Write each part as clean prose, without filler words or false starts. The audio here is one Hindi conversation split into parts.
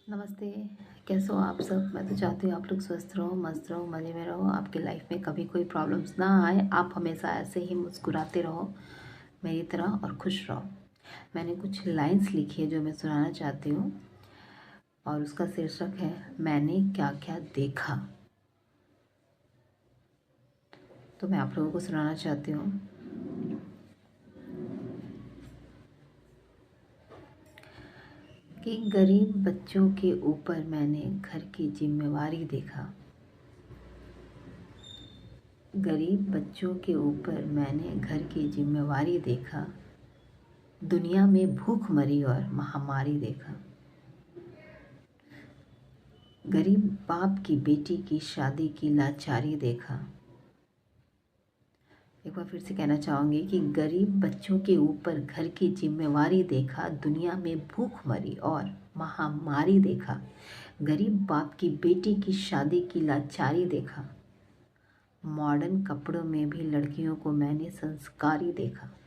नमस्ते। कैसे हो आप सब। मैं तो चाहती हूँ आप लोग स्वस्थ रहो, मस्त रहो, मज़े में रहो, आपके लाइफ में कभी कोई प्रॉब्लम्स ना आए, आप हमेशा ऐसे ही मुस्कुराते रहो मेरी तरह और खुश रहो। मैंने कुछ लाइंस लिखी है जो मैं सुनाना चाहती हूँ और उसका शीर्षक है मैंने क्या क्या देखा। तो मैं आप लोगों को सुनाना चाहती हूँ। कि गरीब बच्चों के ऊपर मैंने घर की जिम्मेवारी देखा। गरीब बच्चों के ऊपर मैंने घर की जिम्मेवारी देखा। दुनिया में भूखमरी और महामारी देखा। गरीब बाप की बेटी की शादी की लाचारी देखा। एक बार फिर से कहना चाहूँगी कि गरीब बच्चों के ऊपर घर की जिम्मेवारी देखा। दुनिया में भूखमरी और महामारी देखा। गरीब बाप की बेटी की शादी की लाचारी देखा। मॉडर्न कपड़ों में भी लड़कियों को मैंने संस्कारी देखा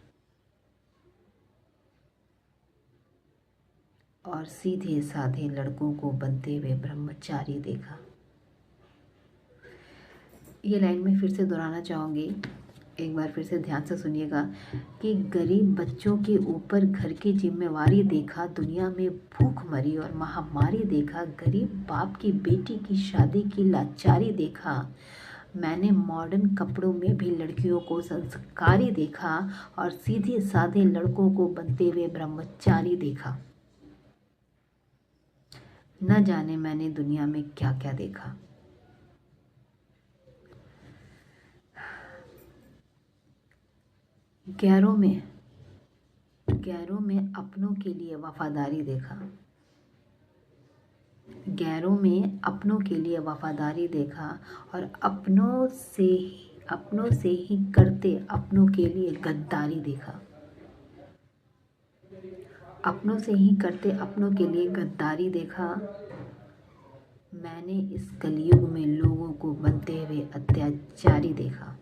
और सीधे साधे लड़कों को बनते हुए ब्रह्मचारी देखा। ये लाइन मैं फिर से दोहराना चाहूँगी, एक बार फिर से ध्यान से सुनिएगा। कि गरीब बच्चों के ऊपर घर की जिम्मेवारी देखा। दुनिया में भूखमरी और महामारी देखा। गरीब बाप की बेटी की शादी की लाचारी देखा। मैंने मॉडर्न कपड़ों में भी लड़कियों को संस्कारी देखा और सीधे साधे लड़कों को बनते हुए ब्रह्मचारी देखा। न जाने मैंने दुनिया में क्या क्या देखा। गैरों में अपनों के लिए वफादारी देखा। गैरों में अपनों के लिए वफादारी देखा और अपनों से ही करते अपनों के लिए गद्दारी देखा। अपनों से ही करते अपनों के लिए गद्दारी देखा। मैंने इस कलयुग में लोगों को बनते हुए अत्याचारी देखा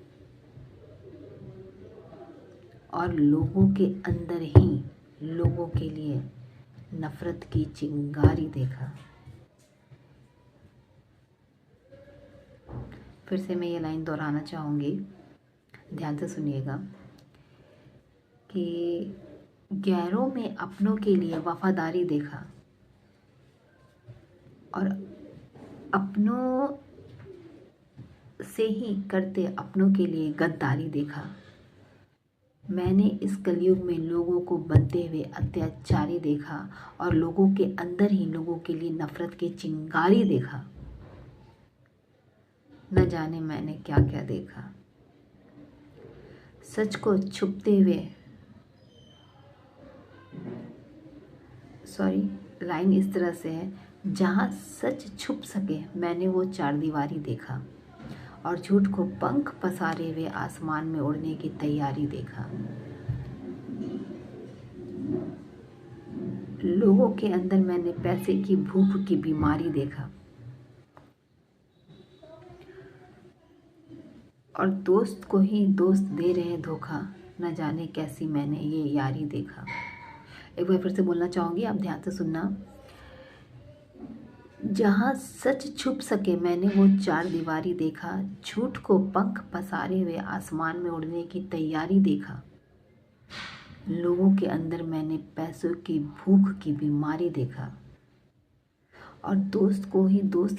और लोगों के अंदर ही लोगों के लिए नफरत की चिंगारी देखा। फिर से मैं ये लाइन दोहराना चाहूँगी, ध्यान से सुनिएगा। कि गैरों में अपनों के लिए वफादारी देखा और अपनों से ही करते अपनों के लिए गद्दारी देखा। मैंने इस कलयुग में लोगों को बनते हुए अत्याचारी देखा और लोगों के अंदर ही लोगों के लिए नफरत की चिंगारी देखा। न जाने मैंने क्या क्या देखा। सच को छुपते हुए लाइन इस तरह से है। जहाँ सच छुप सके मैंने वो चारदीवारी देखा और झूठ को पंख पसारे हुए आसमान में उड़ने की तैयारी देखा। लोगों के अंदर मैंने पैसे की भूख की बीमारी देखा और दोस्त को ही दोस्त दे रहे धोखा। न जाने कैसी मैंने ये यारी देखा। एक बार फिर से बोलना चाहूँगी, आप ध्यान से सुनना। जहाँ सच छुप सके मैंने वो चारदीवारी देखा। झूठ को पंख पसारे हुए आसमान में उड़ने की तैयारी देखा। लोगों के अंदर मैंने पैसों की भूख की बीमारी देखा और दोस्त ही दोस्त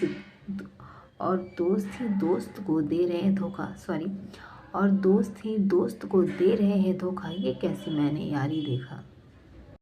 को दे रहे हैं धोखा। ये कैसी मैंने यारी देखा।